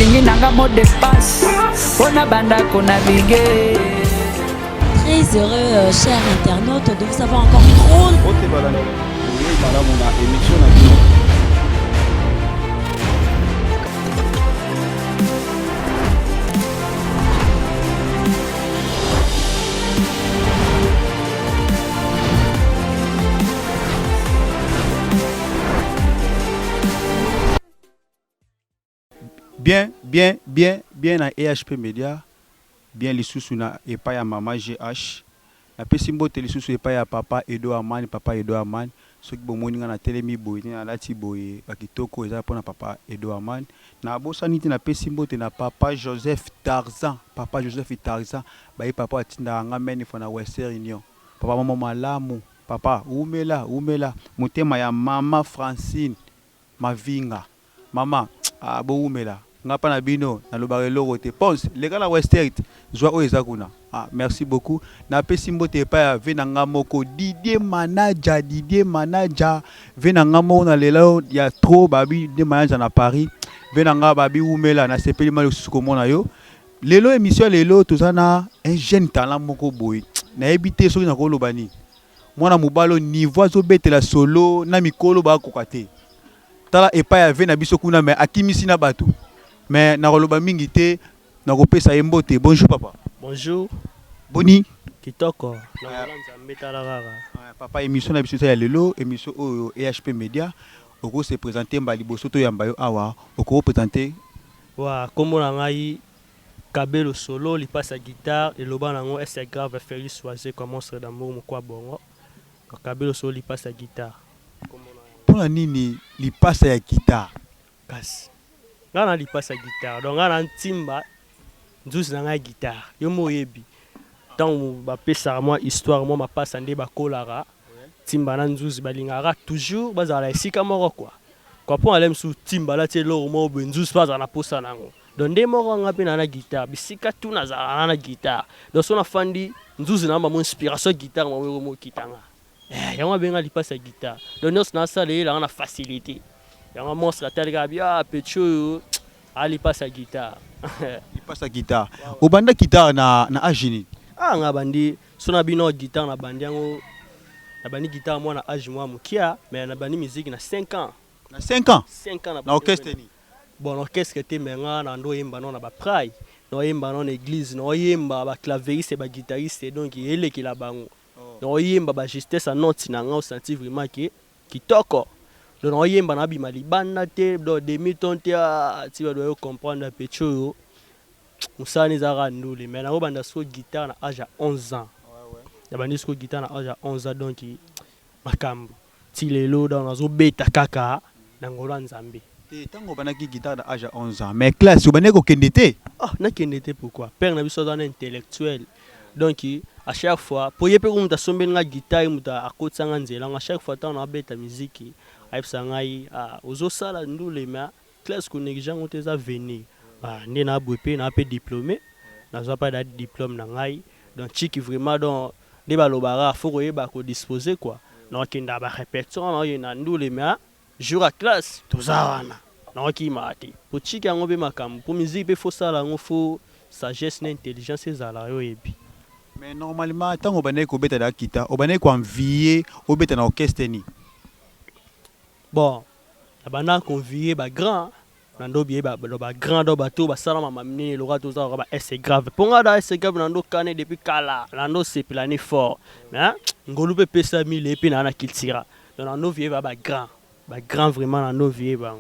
olingi nanga mot de passe pona banda ko naviguer. Très heureux, chers internautes, de vous avoir encore trop. Bien à EHP Media, bien les sous na et pas à maman GH. La pessimbo télé sous et pas à papa Edo Aman, ceux qui bon na télémi boy na lati boy bakitoko eza pour na papa Edo Aman. Na bossa niti na pessimbo te na papa Joseph Tarzan, ba papa atinda ngameni fona Western Union. Papa maman malamu, papa umela mutema ya mama Francine Mavinga. Mama bo umela ngapa na bino na lobarelo rote pense les gars la Western joie o ezakuna. Merci beaucoup. Na pesimbo te pa venanga moko Didier manager venanga mo na lelo ya trop babi de manager na Paris venanga babi umela na sepeli mal suko mona yo lelo émission lelo tozana un jeune talent moko boy na ebité soki na kolobani mwana mobalo niveau zo betela solo na mikolo ba kokate tala epa ya vena biso kuna mais akimisi na bato mais na koloba mingi te na kopesa yembote. Bonjour papa. Bonjour. Boni Kitoko. Papa émission na biso ya lelo émission o EHP Media oko se présenter mbali bosoto ya mbayo awa oko présenter wa kombo na ngai Kabelo solo li passe guitare et loba nango est grave Félix Soisé comme monstre d'amour mokwa bongo Kabelo solo li passe guitare pona nini li passe ya guitare kasi ngana li passe guitare donc ngana ntimba nzuzi na ngai guitare yo moyebi tant ba pesa moi histoire moi ma passe ande ba kolara timba na nzuzi balingara toujours bazala esika moko quoi pour aller sous timba la tie lo mo benzuzi pas na posa nango donc de moko ngapi na guitare bisika tu na za na guitare donc sona fandi nzuzi na mo inspiration guitare mo kitanga yango benga li passe guitare donc nos na sala la na facilité yango monstre atalika bia pecho ali passe guitare il passe guitare au banda guitare na agini nga bandi sona bino guitare na bandi yango na bandi guitare moi na age moi mukia mais na bandi musique na 5 ans na 5 ans na orchestre ni bon orchestre était menga na ndo yemba na ba praille no yemba na église no yemba ba clavieriste ba guitariste donc ele ki la bango no yemba ba justesse à note na nga senti vraiment que kitoko no yemba na bima libanda te do demi tonte ti ba do comprendre pecho musani zara ndule mais na banda so guitare na âge à 11 ans ya bandi so guitare na âge à 11 ans donc makambo ti lelo dans nazo beta kaka na ngolo nzambe te tango banaki guitare na âge à 11 ans mais classe ou baneko kendete na kendete pourquoi père na biso dans intellectuel donc à chaque fois pour yepe ko muta sombe nga guitare muta akotsanga nzela à chaque fois tant na beta musique aipsa ngai ozo sala ndule mais classe ko negijango te za venir ni na bwepé na peu diplômé na zo pas de diplôme na ngai donc chiki vraiment donc les balobara faut koyeba ko disposer quoi donc inda ba répétition na na ndule mais jour à classe tozawana na ki mati pour chiki yango be makambo pour musique be faut ça là on faut sagesse na intelligence ezala yo ebi mais normalement tango banay ko beta da kita o banay ko envier o beta na orchestre ni bon abana convier ba grand nando bié ba grand do bato ba sala mama mini lo gato za ba c'est grave ponga da c'est grave nando kané depuis kala nando c'est plané fort mais ngolu pe pesa 1000 et puis na kiltira donc nando vié ba grand vraiment nando vié ba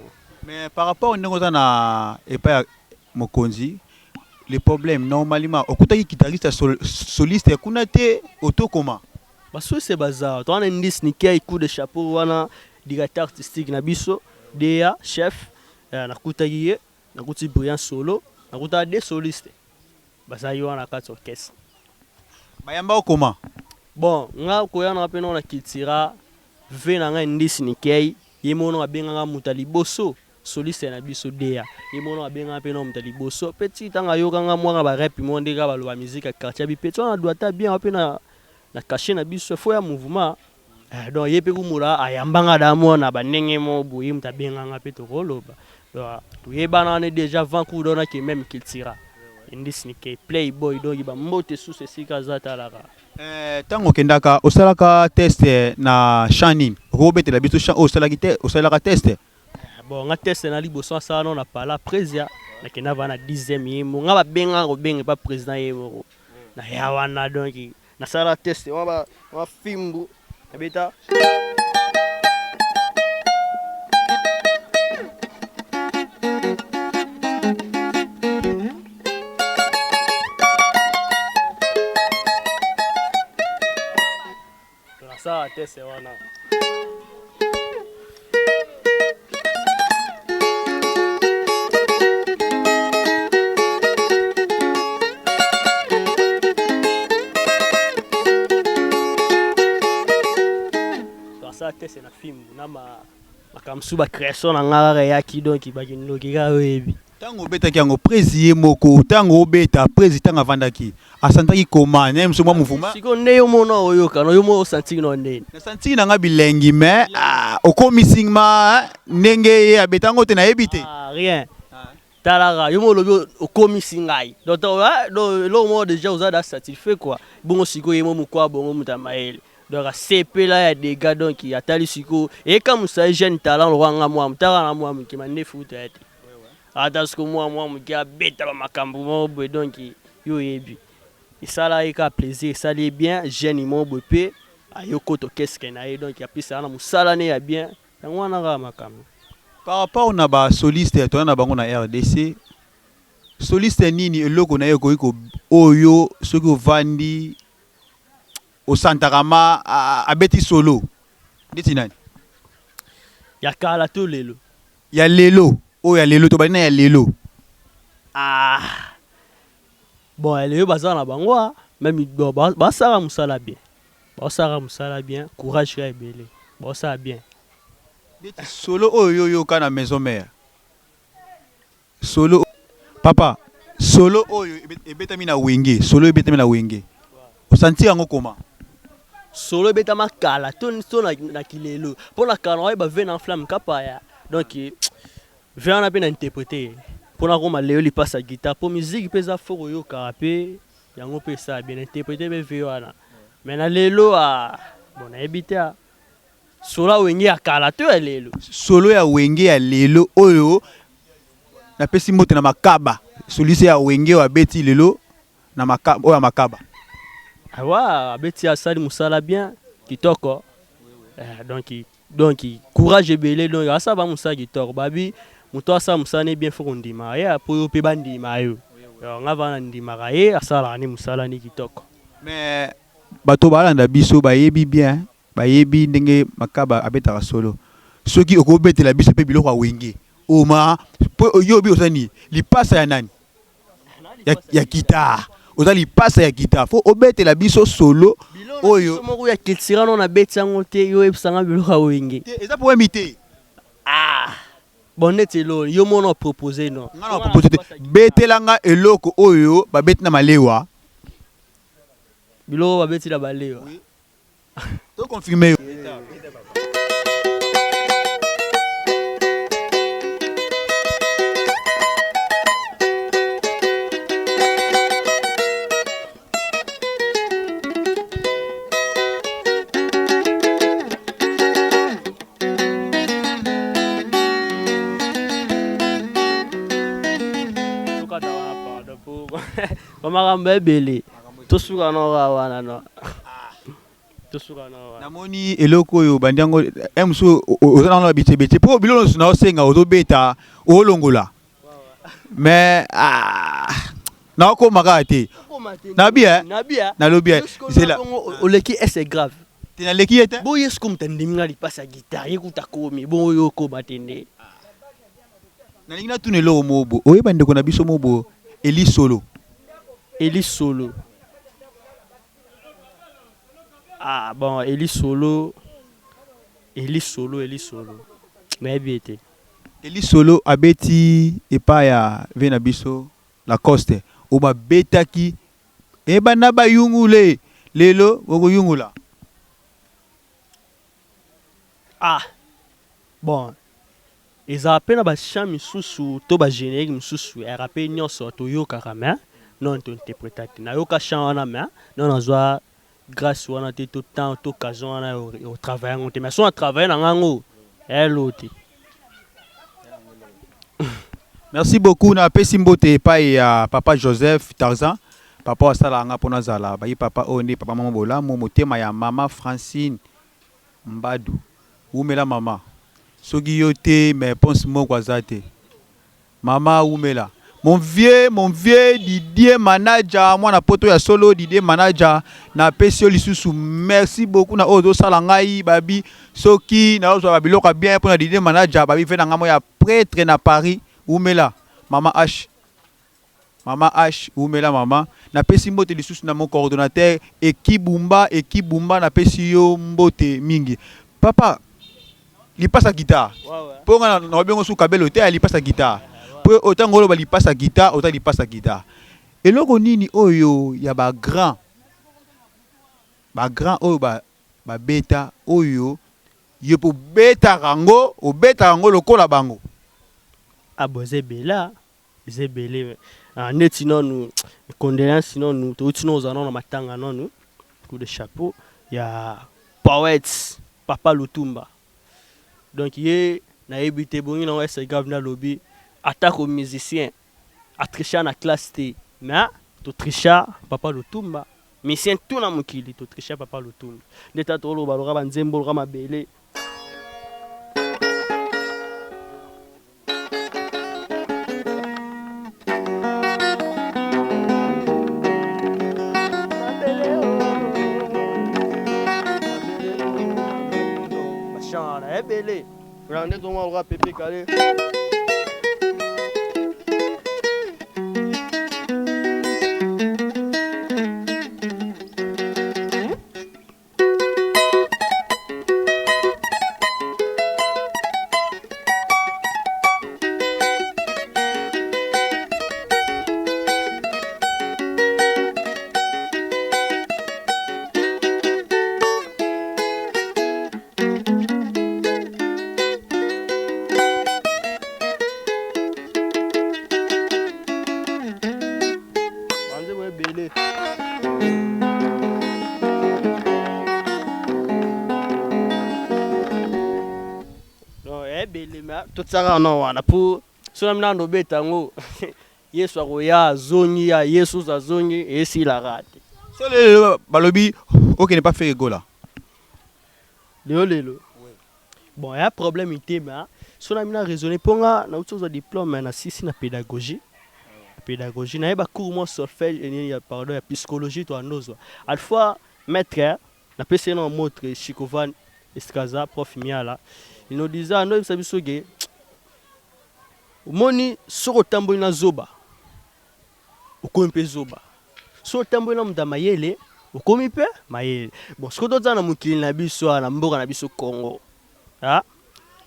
mais par rapport ndongo za na et pas mokonzi les problèmes normalement okutaki guitariste soliste kuna te auto comment baso c'est bazar to ana ndis ni kai coup de chapeau wana directeur artistique na biso DA chef nakutaki ye nakuti brillant solo nakuta des solistes basayi wana kati orchestre bayamba comment bon nga koyana pe na kitira ve na nga ndisi ni kei yemono abenga nga mutali boso soliste na biso DA yemono abenga pe na mutali boso petit tanga yoka nga mwa ba rap monde ka baloba musique à quartier bi petit on doit ta bien pe na cacher na biso fo ya mouvement donc yepe kumura ayambanga da mona banenge mo boyi mutabenga nga pe to koloba toyebana ane déjà avant kudona ke même qu'il tira indisni ke playboy donc ba mbote sous esika za talaka Tango kendaka osalaka test na Shanine robetela biso osalaka test bon nga test na liboso asala no na pala président na kenda vana 10e yemo nga ba benga ko benga pas président yemo na ya wana donc na sala test wa fimbu ebeta ça test wana ça test na film na makamsu ba création na ngara ya ki donc bakinoki ka webi tango obetaki yango président moko tango obeta président avandaki asantaki koma nem so mwa mouvement siko nde yo mona oyoka no yo mo senti no nde na senti na nga bilengi mais okomi ma ndenge ye abetango te na yebite rien talara yo mo lobi okomi singai donc lo mo déjà uzada satisfait quoi bongo siko ye mo mukwa bongo mutamaele donc CP là ya des gars donc il atali siko et comme ça jeune talent lo nga moi mutara na moi mukima ne foot ete atas ko moi mukia beta ba makambu mo bo donc yo yebi et ça là il a plaisir ça les bien jeune mo bo pe ayoko to qu'est-ce qu'il a donc il a pris ça na musala ne ya bien donc wana ga makambu par rapport na ba soliste to na bango na RDC soliste nini eloko na yeko iko oyo soki ovandi au Santarama abeti solo nditi nani ya kala to lelo ya lelo o ya lelo to bana ya lelo bon lelo bazana bango même ba sara musala bien ba sara musala bien courage ka ebele ba sara bien nditi solo oyo yo kana maison mère solo papa solo oyo ebetami na wenge solo ebetami na wenge osanti yango koma solo beta makala to na kilelo pour la kala ba vena en flamme kapaya donc vena bien interpréter pour na koma leo li passe guitare pour musique pesa foro yo karapé yango pesa bien interpréter be violana mais na lelo bon ebita solo wenge ya kala to ya lelo solo ya wenge ya lelo oyo na pesi moto na makaba solise ya wenge wa beti lelo na makaba oya makaba awa beti asali musala bien kitoko donc courage ebele donc asa ba musala kitoko babi muto asa musala ne bien foko ndima ya po yo pe bandima yo nga vana ndima ka ye asala ni musala ni kitoko mais bato balanda biso bayebi bien bayebi ndenge makaba abetaka solo soki okobetela biso pe biloko awenge oma po yo bi osani lipasa ya nani ya guitare ozali pasa ya guitare faut obetela biso solo oyo moko ya kiltira no na beti yango te yo ebisanga biloko awenge eza po emite bon neti lo yo mona proposer no ngana proposer te betelanga eloko oyo babeti na malewa biloko babeti na balewa to confirmer makambo ebele tosuka no wana no tosuka no namoni eloko oyo bandiango emso ozana no bitebete po bilolo na osenga ozobeta olongola mais na ko makate nabia nalobia c'est là oleki c'est grave tina leki ete bo yesko mtandimnga lipasa guitare yekuta komi bo yo ko batende na lingina tunelo mobo oyeba ndeko na biso mobo Eli Solo. Eli Solo. Bon, Eli Solo. Mais bien. Eli Solo abeti epa ya vena biso la coste. Oba betaki eba na ba yungule lelo ogo yungula. Bon. eza pe na ba chant misusu to ba générique misusu ya rappé nyonso to yokaka mais non to interpréter na yoka chant wana mais non nazwa grâce wana te tout temps to occasion wana au travail on te mais so on travaille na ngango eloti. Merci beaucoup na pesi mbote epai ya papa Joseph Tarzan papa asalanga mpona zala bayi papa one papa mama bolamu motema ya mama Francine Mbadu umela mama soki yo te mais pense moko aza te mama umela mon vieux Didier manager mwana poto ya solo Didier manager na pesi lisusu merci beaucoup na ozo sala ngai babi soki na ozo babiloko bien mpona Didier manager babi fe na ngamo ya prêtre na Paris umela mama H umela mama na pesi mbote lisusu na mon coordonnateur ekibumba na pesi yo mbote mingi papa li passa guitare po nga na bengo su kabelo te li passa guitare po autant ngolo ba li passa guitare autant li passa guitare eloko nini oyo ya ba grand oyo ba beta oyo yo po beta rango o beta rango lokola bango aboze bela zebele neti non condoléances non nous tout nous en na matanga non nous coup de chapeau ya poète papa Lutumba donc yé na ebité bongi na ese gavna lobby attaque aux musiciens a tricher na classe T mais to tricher papa Lutumba musicien tout na mokili to tricher papa Lutumba ndeta to lo balora banzembo lo mabele belé regardez comment on va pépé calé tout ça non wana pour sona mina ndo betango Yesu akoya zongi ya Yesu za zongi esi la rate so le balobi OK n'est pas fait rigola lelo bon ya problème ité mais sona mina raisonner ponga na utozo diplôme na sisi na pédagogie na ba cours mo solfège et ya pardon ya psychologie to andozo alfois maître na pese na montre Chikovan Eskaza prof miala il nous disait no bisoge moni soko tamboli na zoba ukomi pe zoba so tamboli na mda mayele ukomi pe mayele bon soko toza na mukili na biso na mboka na biso Congo ah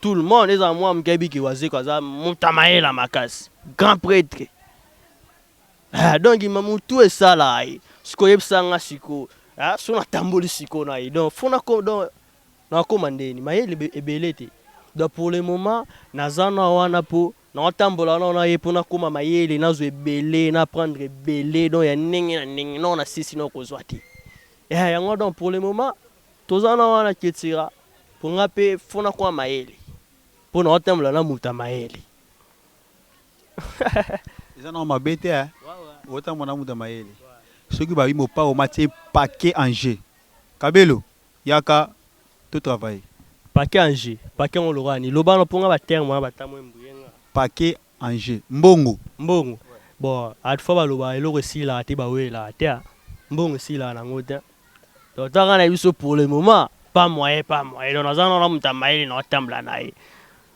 tout le monde eza moi mkebi ki waze kaza muta mayela makasi grand prêtre ah donc mamutu esala ai siko yebsanga siko ah so na tamboli siko na ai donc fona ko donc na komandeni mayele ebelete donc pour le moment nazana wana po na tambola na ye pona koma mayele nazo ebele na prendre belé donc ya ningi na ningi non na sisi no kozwati yango donc pour le moment tozana wana ketira pour ngape fona kwa mayele pona tambola na muta mayele ezana mabete ota mona muta mayele soki ba bimo pa o matie paquet en jeu kabelo yaka tout travail paquet en jeu paquet on l'aura ni lobano ponga ba terme ba tamwe mbuyenga paquet en jeu mbongo bon at fois baloba eloko sila te ba wela te mbongo sila na ngota to tanga na biso pour le moment pas moyen donc nazana na muta maili na tambla na ye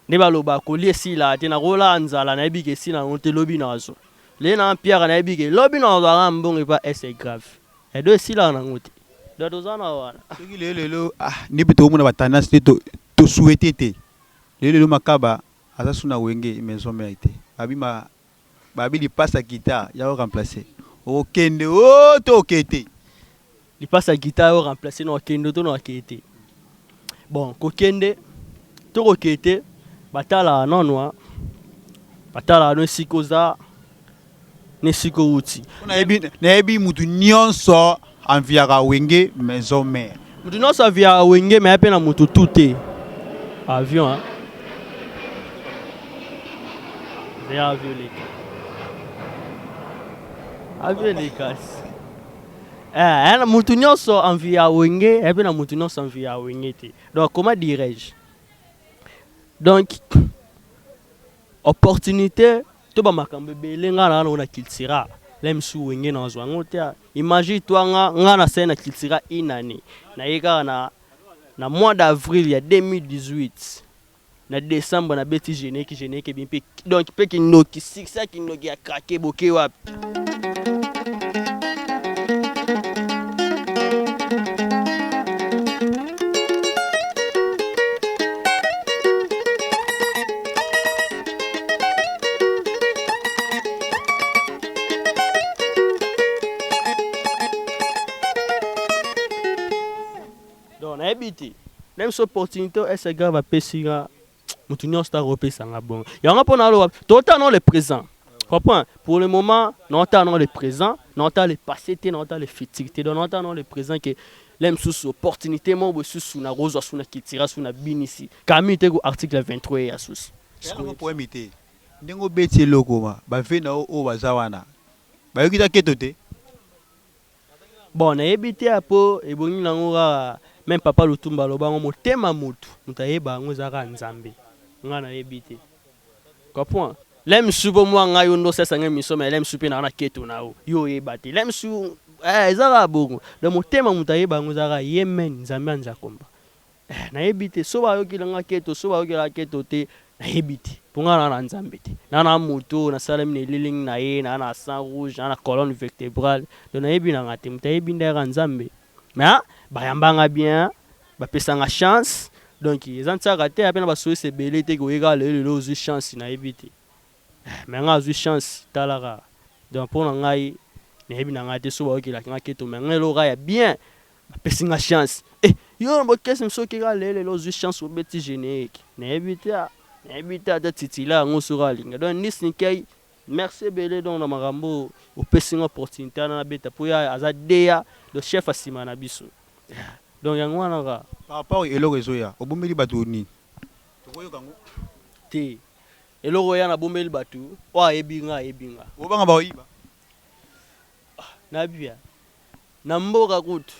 ne baloba ko lie sila te na rola nzala na bike sila ngote lobi nazo le na pierre na bike lobi na za mbongo pas c'est grave et deux sila na ngote do tozana wana soki lelo ni bito mona ba tendance to souhaiter te lelo makaba aza suna wenge maison mère te babi li passe à guitare ya remplacer o kende o to kete li passe à guitare o remplacer no kende to no kete bon ko kende to ko kete batala nono batala no sikoza ne siko uti na ebi mutu nyonso enviaka wenge maison mère mutu nyonso avia wenge mais pe na mutu tout avion hein avion les casse mutu nyonso envia wenge et pe na mutu nyonso envia wenge te. Donc comment dirais-je, donc opportunité to ba makambe belenga na na kiltira lem su wenge na zwa ngotia. Imagine toi nga na scène kiltira inani na yeka na mois d'avril il y a 2018 na décembre na beti générique bien pe donc pe ki noki ça ki noki a craqué boké wa habité même cette opportunité est grave à pesiga mutunyo star européen sanga bon ya nga pona lo tota non le présent comprends pour le moment non ta non le présent non ta le passé te non ta le futur te non ta non le présent que l'aime sous opportunité mon sous na rose sous na kitira sous na binisi kami te ko article 23 ya sous ko poemité ndengo beti loko ma ba ve na o bazawana ba yokita ketote bon na ebité apo e bongi na ngora même papa Lutumba lobango motema mutu mutayeba ngo zaka nzambe ngana ebité comprends lem subo mo nga yo ndo sesa ngemi so mais lem supe na keto na yo ebate lem su zaka bongo de motema mutayeba ngo zaka yemen nzambe nzakomba na ebité so ba yokila nga keto so ba yokila keto te na ebité ponga na nzambe te na moto na salem ne liling na ye na sang rouge na colonne vertébrale de na ebi na ngate mutayebi ndera nzambe mais bayambanga bien bapesanga chance donc ils ont raté à peine ba souhaiter se belé te ko ega le zo chance na ebité mais nga zo chance talara donc pour ngai na ebi na ngate so ba okila nga keto mais ngelo ga ya bien bapesinga chance yo bo kesi mso ki ga le zo chance au beti générique na ebité ta titila ngo sura linga donc ni snikai merci belé donc na marambo au pesinga opportunité na beta pour ya azadea le chef asima na biso donc yango wana ka par rapport eloko ezoya obombeli bato ni tokoyoka ngo te eloko ya na bombeli bato wa ebinga obanga ba oyiba na bia na mboka kutu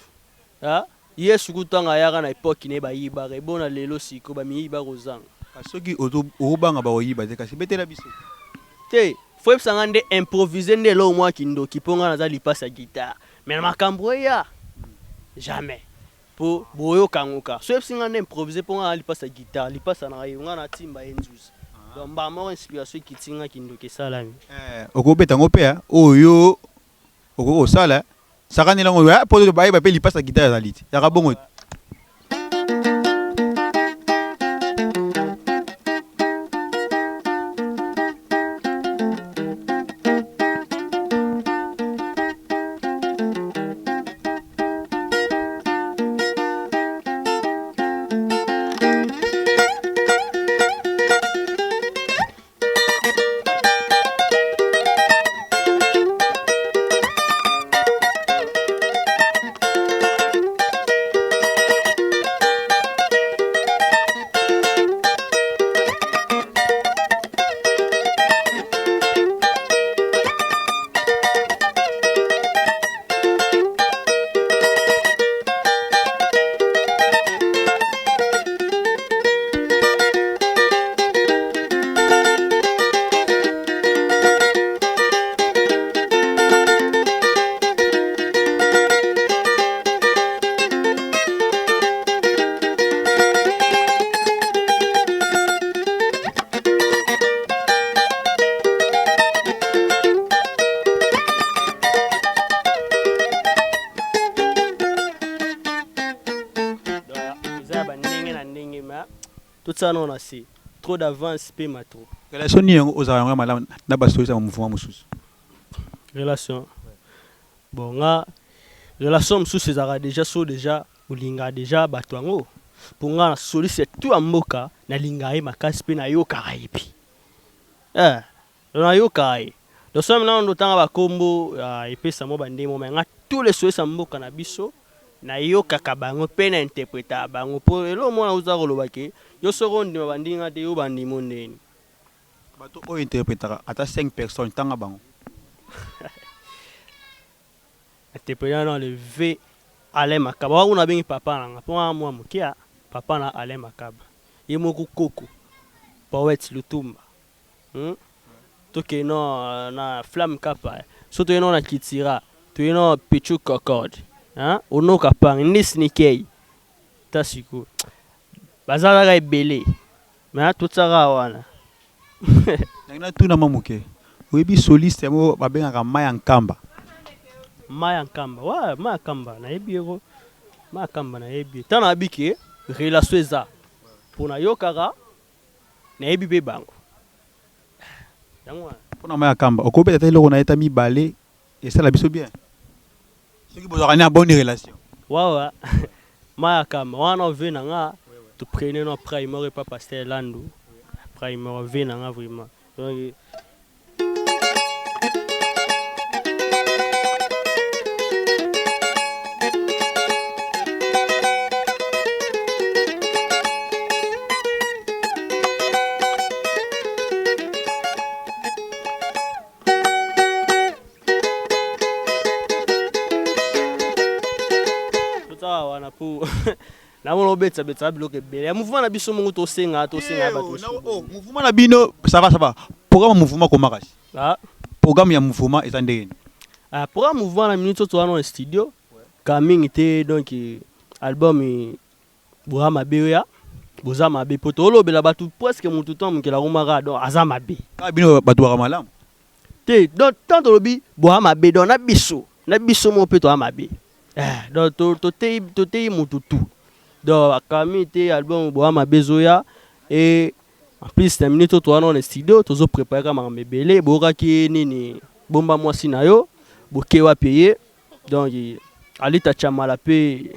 yesu kutanga yaka na époque ne ba yiba rebona lelo siko ba miyiba kozanga kasoki obanga ba oyiba te kasi betela biso te faut sangande improviser ndelo mwa kindoki ponga na za lipasa guitare mais makambo ya jamais pour boyo kanguka so singa improviser ponga lipasa guitare lipasa na yonga na timba enzuzi donc ba mo inspiration kitinga kindoki salami okobeta ngope oyo okoko sala sakani lango po to ba pe lipasa guitare za liti ya kabongo tout ça non assez trop d'avance pe ma trop relation ni yango ozanga malamu na basoisa mu mouvement mususu relation bon nga relation mususu ezaka déjà so déjà olinga déjà bato yango pour nga na soliste tout ya mboka nalinga ye makasi mpe nayokaka ye mpe nayoka ye donc so maintenant ndotanga bakombo epesa mo bandemo mais nga tous les soliste ya mboka na biso nayokaka bango mpe na interpreta bango mpo elo mona uza koloba ke yo soko ondima bandinga te yo bandimo ndeni bato oyo interprétaka ata 5 personnes tanga bango interprétant dans le V Alain Makaba wana bengi papa nanga mpo wana mwa mokia papa na Alain Makaba ye moko koko Poet Lutumba toke no na Flamme Kapa so to no na Kitira to no Pichu Concorde onoka pang nis nikei tasiko bazalaka ebele mais totsaka wana nangina tuna mamuke oyebi soliste mo babengaka Maya Nkamba Maya Nkamba wa Maya Nkamba na ebiero Maya Nkamba na ebi tana abiki relation eza pona yokaka na ebi be bango pona Maya Nkamba okobeta te loko na eta mibale esala biso bien soki bozwaka ni bonne relation wawa Maya Nkamba wana ve na nga to prene no primaire pa pasteur Landu primaire ve na nga vraiment donc na mona obetsa biloko ebele ya mouvement na biso mongo tosenga mouvement na bino ça va programme mouvement komaka programme ya mouvement eza ndenge programme mouvement na minute to wana na studio kamingi te donc album boza mabe ya boza mabe poto olobela bato presque mutu to mokela komaka donc aza mabe bino bato baka malamu te donc tant tolobi boza mabe donc na biso mo pe to mabe donc totei mutu tu donc akami te album boa mabezoya et en plus na minute to wana na studio tozo préparer ka makambo ebele bokaki nini bomba mwasi na yo bokewa payer donc alita chamala pe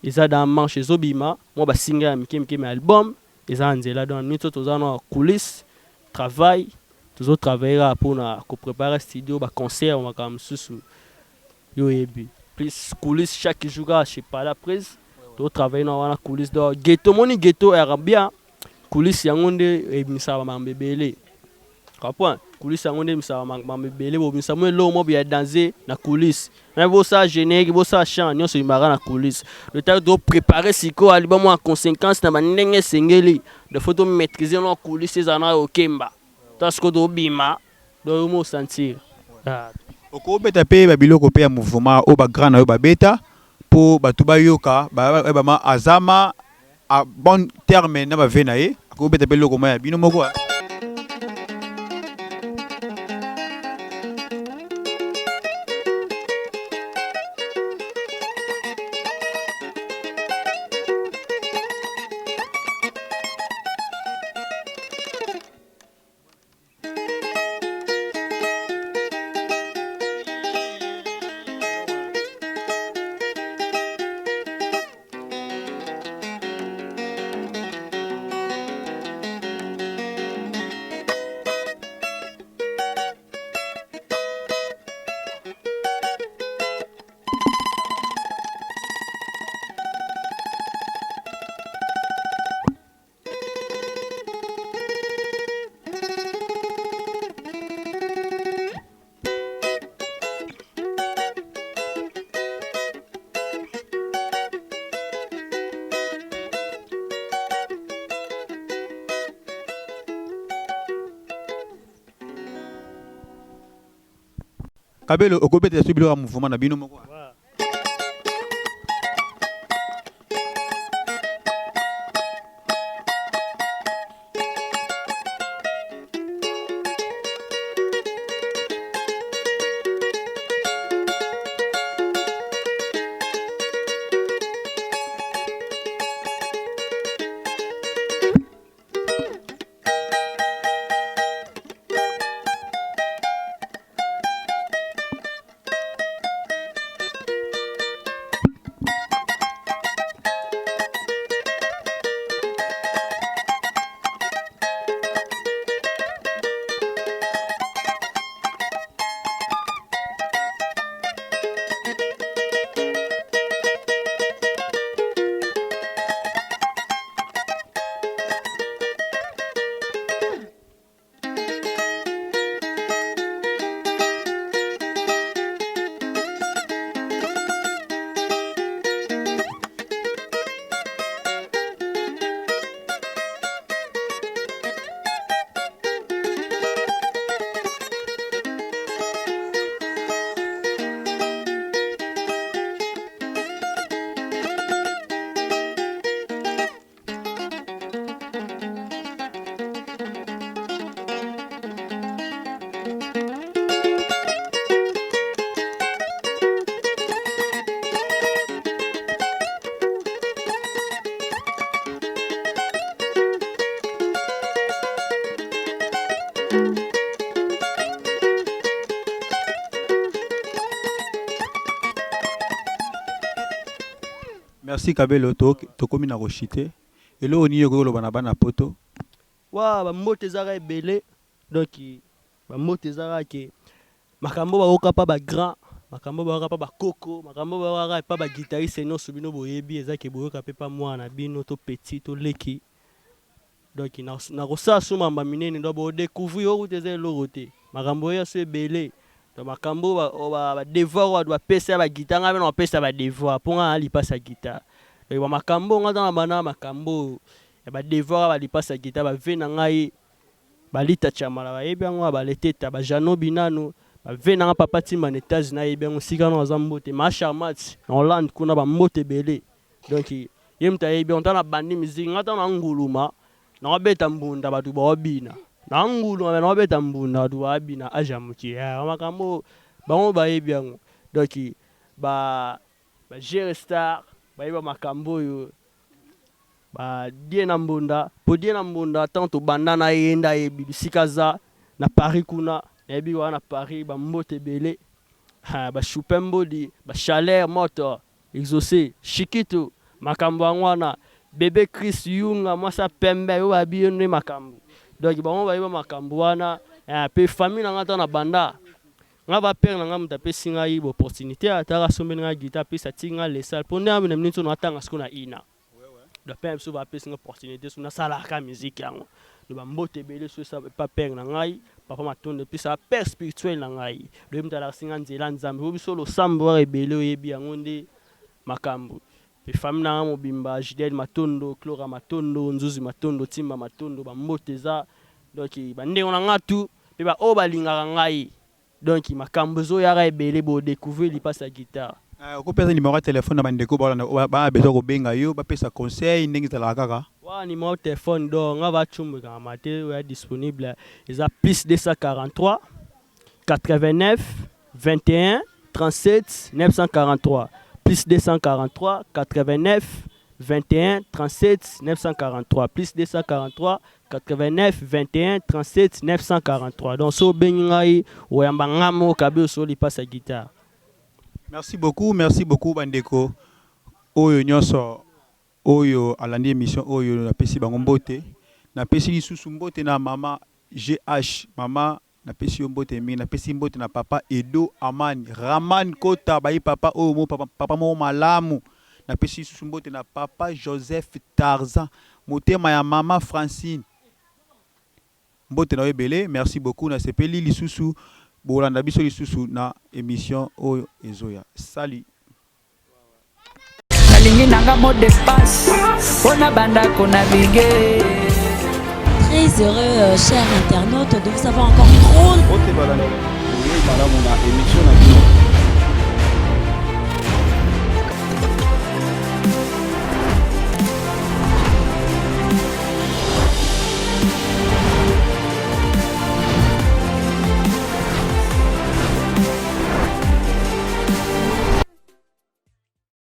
eza dans manche ezobima mo basinga ya mike mais album eza nzela donc minute toza na coulisse travail tozo travailler pour na ko préparer studio ba concert makambo susu yo yebi plus coulisse chaque jour je sais pas la prise to travailler na wana coulisse do ghetto moni ghetto arabia coulisse yango nde ebimisa mambebele comprends coulisse yango nde ebimisa mambebele bo bimisa mo lo mo bia danser na coulisse mais bo ça générique bo ça chant nyonso imara na coulisse le temps de préparer siko album en conséquence na bandenge sengeli de photo maîtriser na coulisse ezana okemba parce que do bima do mo sentir okobeta pe babiloko pe ya mouvement o ba grand na yo babeta po batu bayoka ba azama a bon terme na ba vena ye okobeta pe loko ya bino moko Kabelo okobeta su biloko ya mouvement na bino moko Merci Kabelo tokomi na rochité. Et là on y est le banabana poto. Wa ba mbote zara ebele donc ba mbote zara ke makambo ba okapa ba grand makambo ba okapa ba koko makambo ba okapa pa ba guitariste no subino boyebi ezake boyoka pe pa mwana bino to petit to leki donc na kosa suma mba minene ndo bo découvrir o teze lorote makambo ya so ebele to makambo ba devoir wa pesa ba guitare ngaba na pesa ba devoir ponga ali pasa guitare donc ba makambo ngata na bana makambo ya ba devoir ba li pasa guitare ba vena ngai ba lita chamala ba yebi ngo ba leteta ba jano binano ba vena nga papa timba na États-Unis na yebi ngo sika no zambote ma charmat na Hollande kuna ba mbote belé donc yemta yebi on tana bandi musique ngata na nguluma na beta mbunda batu ba obina na nguluma na beta mbunda batu ba obina ajamuki ya makambo bango ba yebi ngo donc ba gérer star ba yebi makambo yo ba die na mbunda po die na mbunda tanto bandana yenda yebi sikaza na Paris kuna yebi wana Paris ba mbote belé ba chupembo di ba chaleur moto exaucé chikito makambo wana bébé Chris Yunga mwasa pembe yo abi ne makambo donc ba yebi makambo wana pe famille na ngata na banda nga ba père na nga muta pe singa yi opportunité atara sombe nga guitar pe sa tinga les salles pour na mne mnito na tanga skona ina de père so va pe singa opportunité so na sala ka musique yango de ba mbote belé so sa pa père na ngai papa matonde pe sa père spirituel na ngai de muta la singa nzela nzambe bo biso lo sambo rebelé oyebi yango nde makambo pe famille na mo bimba Jidel Matondo Clora Matondo Nzuzi Matondo Timba Matondo ba mbote za donc ba ndeko na ngatu pe ba o balinga ngai donc makambo zo ya rebelé bo découvrir li passe la guitare. Ko pesa numéro de téléphone na bandeko ba besoin ko benga yo ba pesa conseil ndenge za la kaka. Wa numéro de téléphone do nga va chumba ka maté est disponible ils a plus 243 89 21 37 943 plus 243 89 21 37 943 plus 243 89 21 37 943 donc so bengai oyamba ngamo kabe so li passe guitare. Merci beaucoup bandeko oyo nyonso oyo alandi émission oyo na pesi bango mbote na pesi lisusu mbote na mama GH mama na pesi mbote mingi na pesi mbote na papa Edo Amani Raman Kota bayi papa oyo mo papa mo malamu na pesi lisusu mbote na papa Joseph Tarzan motema ya mama Francine mbote na ebele. Merci beaucoup na sepeli lisusu bolanda biso lisusu na émission oyo ezoya. Salut. nalingi nanga mot de passe pona banda kona bige. Très heureux, chers internautes, de vous avoir encore trop. Émission